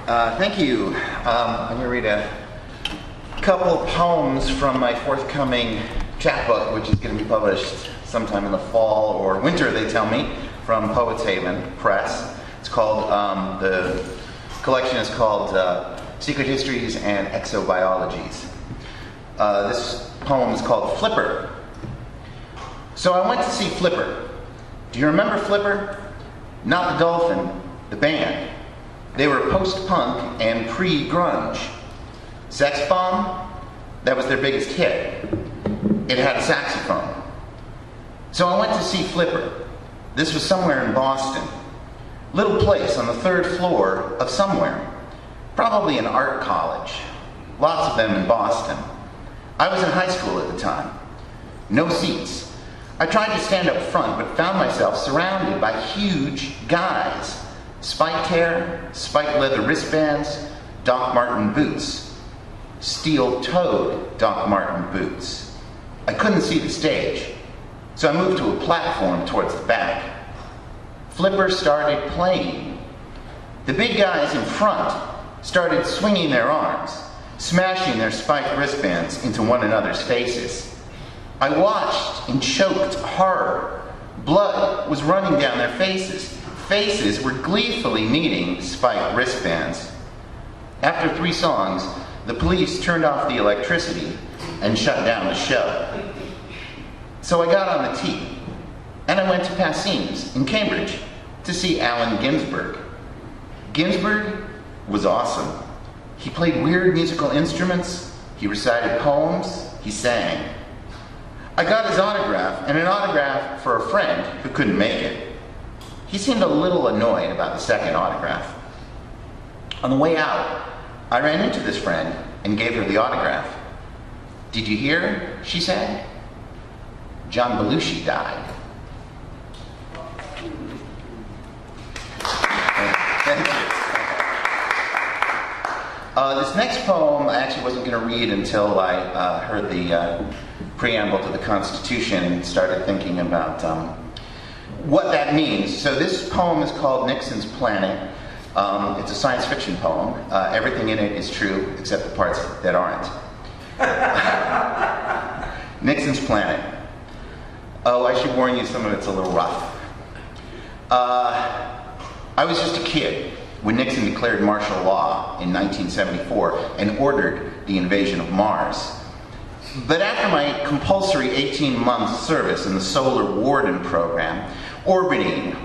Thank you. I'm going to read a couple poems from my forthcoming chapbook, which is going to be published sometime in the fall or winter, they tell me, from Poets Haven Press. It's called, the collection is called Secret Histories and Exobiologies. This poem is called Flipper. So I went to see Flipper. Do you remember Flipper? Not the dolphin, the band. They were post-punk and pre-grunge. Sex Bomb, that was their biggest hit. It had a saxophone. So I went to see Flipper. This was somewhere in Boston. Little place on the 3rd floor of somewhere. Probably an art college. Lots of them in Boston. I was in high school at the time. No seats. I tried to stand up front, but found myself surrounded by huge guys. Spiked hair, spiked leather wristbands, Doc Marten boots. Steel-toed Doc Marten boots. I couldn't see the stage, so I moved to a platform towards the back. Flipper started playing. The big guys in front started swinging their arms, smashing their spiked wristbands into one another's faces. I watched in choked horror. Blood was running down their faces. Faces were gleefully needing spiked wristbands. After 3 songs, the police turned off the electricity and shut down the show. So I got on the T, and I went to Passeans in Cambridge to see Allen Ginsberg. Ginsberg was awesome. He played weird musical instruments, he recited poems, he sang. I got his autograph, and an autograph for a friend who couldn't make it. He seemed a little annoyed about the second autograph. On the way out, I ran into this friend and gave her the autograph. "Did you hear?" she said. "John Belushi died." Thank you. This next poem I actually wasn't going to read until I heard the preamble to the Constitution and started thinking about what that means. So this poem is called Nixons Planning. It's a science fiction poem. Everything in it is true except the parts that aren't. Nixons Planning. Oh, I should warn you, some of it's a little rough. I was just a kid when Nixon declared martial law in 1974 and ordered the invasion of Mars. But after my compulsory 18-month service in the Solar Warden program, orbiting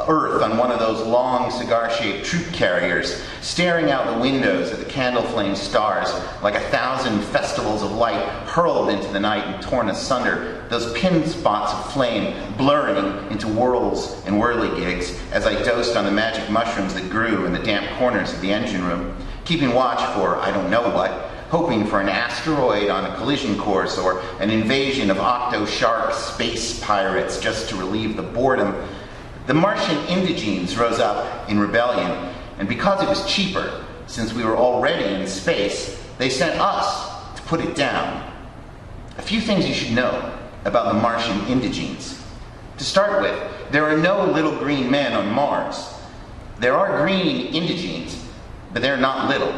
Earth on one of those long cigar-shaped troop carriers, staring out the windows at the candle-flame stars like 1,000 festivals of light hurled into the night and torn asunder, those pin spots of flame blurring into whirls and whirligigs as I dosed on the magic mushrooms that grew in the damp corners of the engine room, keeping watch for I don't know what, hoping for an asteroid on a collision course or an invasion of octo-shark space pirates just to relieve the boredom. The Martian indigenes rose up in rebellion, and because it was cheaper, since we were already in space, they sent us to put it down. A few things you should know about the Martian indigenes. To start with, there are no little green men on Mars. There are green indigenes, but they're not little.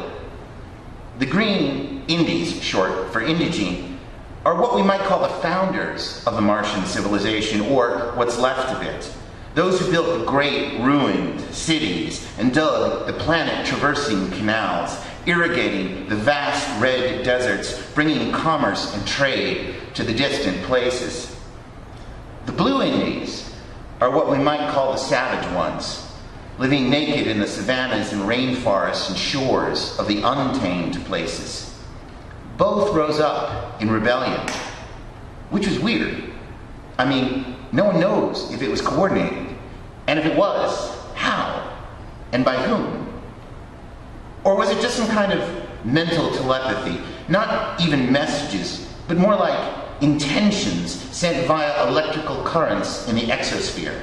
The green Indies, short for indigene, are what we might call the founders of the Martian civilization, or what's left of it. Those who built the great ruined cities and dug the planet-traversing canals, irrigating the vast red deserts, bringing commerce and trade to the distant places. The blue Indies are what we might call the savage ones, living naked in the savannas and rainforests and shores of the untamed places. Both rose up in rebellion, which was weird. I mean, no one knows if it was coordinated, and if it was, how, and by whom? Or was it just some kind of mental telepathy, not even messages, but more like intentions sent via electrical currents in the exosphere,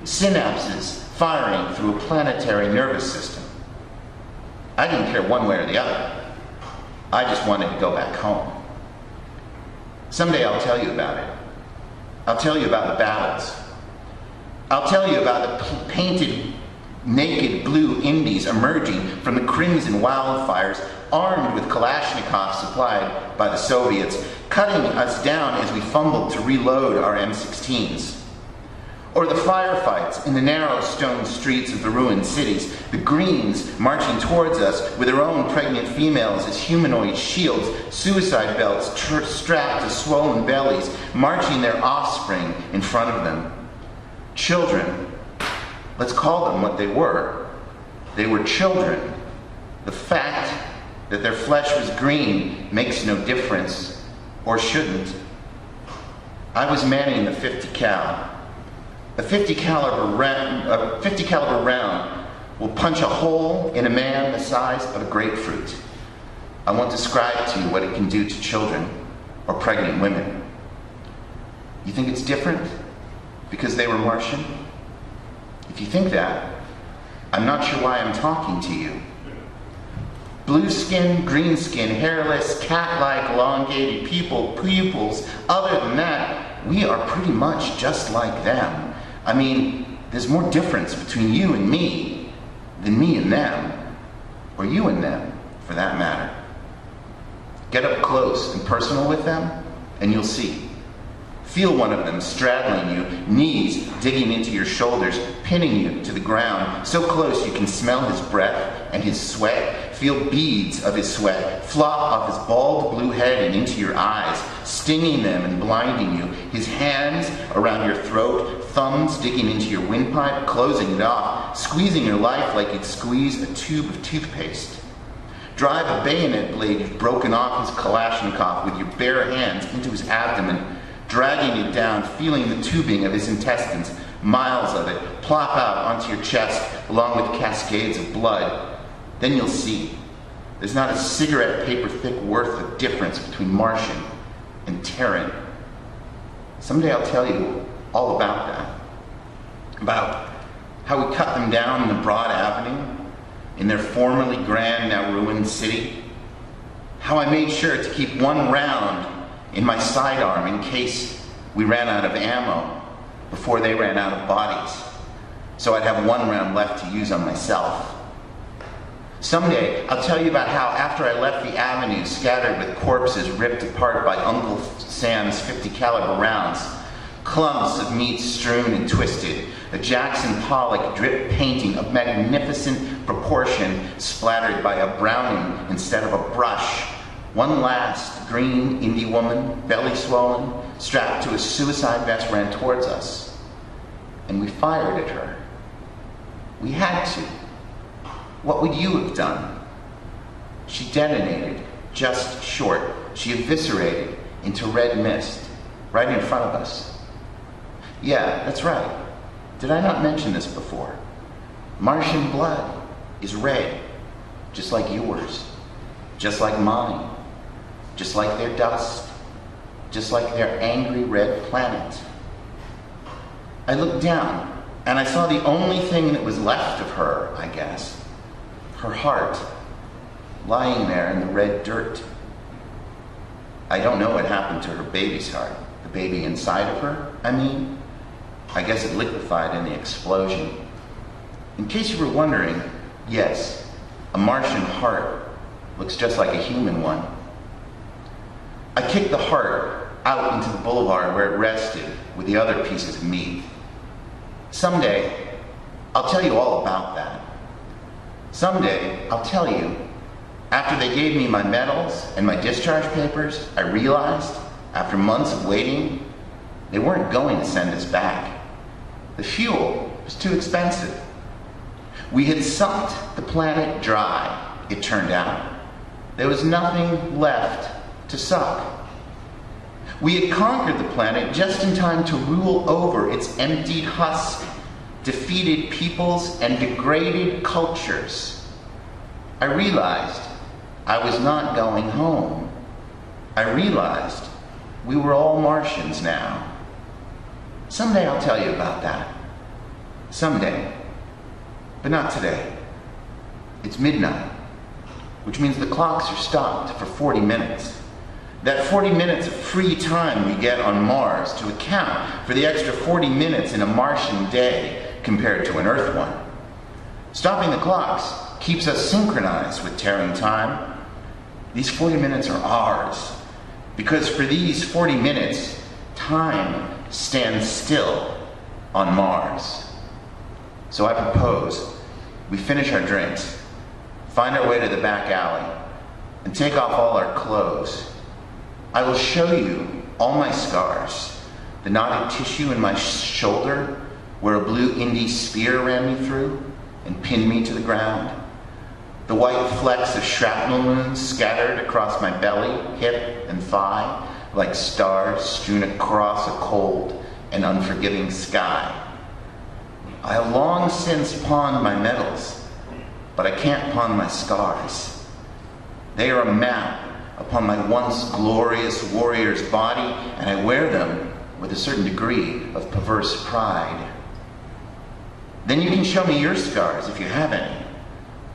synapses firing through a planetary nervous system? I didn't care one way or the other. I just wanted to go back home. Someday I'll tell you about it. I'll tell you about the battles. I'll tell you about the painted naked blue Indies emerging from the crimson wildfires, armed with Kalashnikovs supplied by the Soviets, cutting us down as we fumbled to reload our M16s. Or the firefights in the narrow stone streets of the ruined cities, the Greens marching towards us with their own pregnant females as humanoid shields, suicide belts strapped to swollen bellies, marching their offspring in front of them. Children, let's call them what they were. They were children. The fact that their flesh was green makes no difference, or shouldn't. I was manning the 50 cal. A 50 caliber round will punch a hole in a man the size of a grapefruit. I won't describe to you what it can do to children or pregnant women. You think it's different because they were Martian? If you think that, I'm not sure why I'm talking to you. Blue skin, green skin, hairless, cat-like, elongated pupils. Other than that, we are pretty much just like them. I mean, there's more difference between you and me than me and them, or you and them, for that matter. Get up close and personal with them, and you'll see. Feel one of them straddling you, knees digging into your shoulders, pinning you to the ground, so close you can smell his breath and his sweat. Feel beads of his sweat flop off his bald blue head and into your eyes, stinging them and blinding you. His hands around your throat, thumbs digging into your windpipe, closing it off, squeezing your life like you'd squeeze a tube of toothpaste. Drive a bayonet blade you've broken off his Kalashnikov with your bare hands into his abdomen, dragging it down, feeling the tubing of his intestines, miles of it, plop out onto your chest along with cascades of blood. Then you'll see. There's not a cigarette paper thick worth of difference between Martian and Terran. Someday I'll tell you all about that. About how we cut them down in the broad avenue, in their formerly grand, now ruined city. How I made sure to keep one round in my sidearm in case we ran out of ammo before they ran out of bodies, so I'd have one round left to use on myself. Someday, I'll tell you about how after I left the avenue scattered with corpses ripped apart by Uncle Sam's 50 caliber rounds, clumps of meat strewn and twisted, a Jackson Pollock drip painting of magnificent proportion splattered by a Browning instead of a brush, one last green Indie woman, belly swollen, strapped to a suicide vest, ran towards us, and we fired at her. We had to. What would you have done? She detonated, just short. She eviscerated into red mist, right in front of us. Yeah, that's right. Did I not mention this before? Martian blood is red, just like yours, just like mine, just like their dust, just like their angry red planet. I looked down, and I saw the only thing that was left of her, I guess. Her heart, lying there in the red dirt. I don't know what happened to her baby's heart. The baby inside of her, I mean. I guess it liquefied in the explosion. In case you were wondering, yes, a Martian heart looks just like a human one. I kicked the heart out into the boulevard where it rested with the other pieces of meat. Someday, I'll tell you all about that. Someday, I'll tell you, after they gave me my medals and my discharge papers, I realized, after months of waiting, they weren't going to send us back. The fuel was too expensive. We had sucked the planet dry, it turned out. There was nothing left to suck. We had conquered the planet just in time to rule over its emptied husk, defeated peoples, and degraded cultures. I realized I was not going home. I realized we were all Martians now. Someday I'll tell you about that. Someday. But not today. It's midnight, which means the clocks are stopped for 40 minutes. That 40 minutes of free time we get on Mars to account for the extra 40 minutes in a Martian day compared to an Earth one. Stopping the clocks keeps us synchronized with tearing time. These 40 minutes are ours, because for these 40 minutes, time stands still on Mars. So I propose we finish our drinks, find our way to the back alley, and take off all our clothes. I will show you all my scars, the knotted tissue in my shoulder where a blue Indy spear ran me through and pinned me to the ground, the white flecks of shrapnel wounds scattered across my belly, hip, and thigh like stars strewn across a cold and unforgiving sky. I have long since pawned my medals, but I can't pawn my scars. They are a map upon my once glorious warrior's body, and I wear them with a certain degree of perverse pride. Then you can show me your scars if you have any.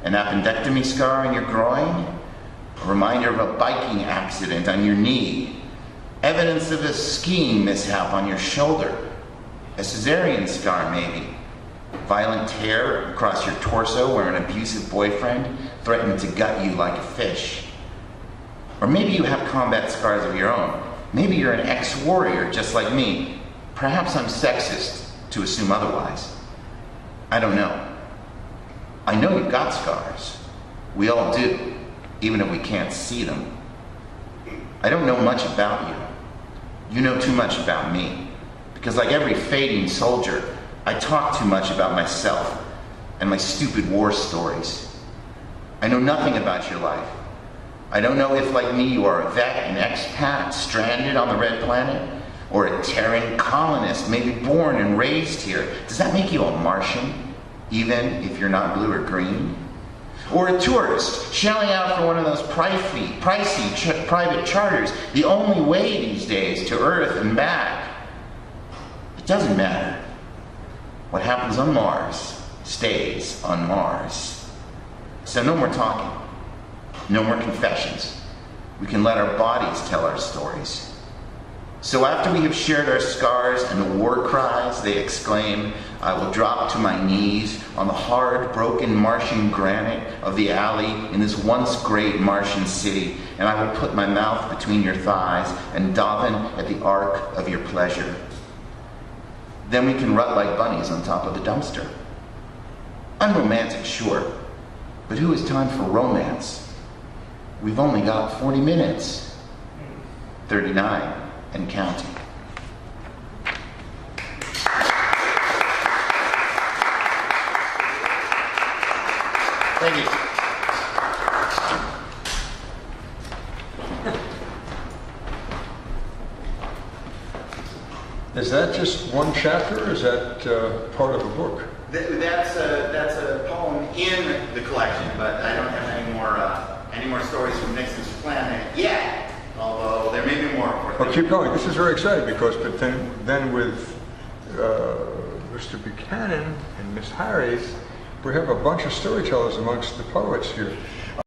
An appendectomy scar on your groin, a reminder of a biking accident on your knee, evidence of a skiing mishap on your shoulder, a cesarean scar maybe, violent tear across your torso where an abusive boyfriend threatened to gut you like a fish. Or maybe you have combat scars of your own. Maybe you're an ex-warrior just like me. Perhaps I'm sexist to assume otherwise. I don't know. I know you've got scars. We all do, even if we can't see them. I don't know much about you. You know too much about me. Because like every fading soldier, I talk too much about myself and my stupid war stories. I know nothing about your life. I don't know if, like me, you are a vet, an expat, stranded on the red planet, or a Terran colonist, maybe born and raised here. Does that make you a Martian, even if you're not blue or green? Or a tourist, shelling out for one of those pricey private charters, the only way these days to Earth and back. It doesn't matter. What happens on Mars stays on Mars. So no more talking. No more confessions. We can let our bodies tell our stories. So after we have shared our scars and the war cries they exclaim, I will drop to my knees on the hard, broken Martian granite of the alley in this once great Martian city, and I will put my mouth between your thighs and daven at the arc of your pleasure. Then we can rut like bunnies on top of the dumpster. I'm romantic, sure, but who has time for romance? We've only got 40 minutes. 39 and counting. Thank you. Is that just one chapter, or is that part of a book? That's a poem in the collection, but I don't have any more stories from Nixons Planning yet, although there may be more. Well, keep going. This is very exciting because, but then with Mr. Buchanan and Miss Harris, we have a bunch of storytellers amongst the poets here.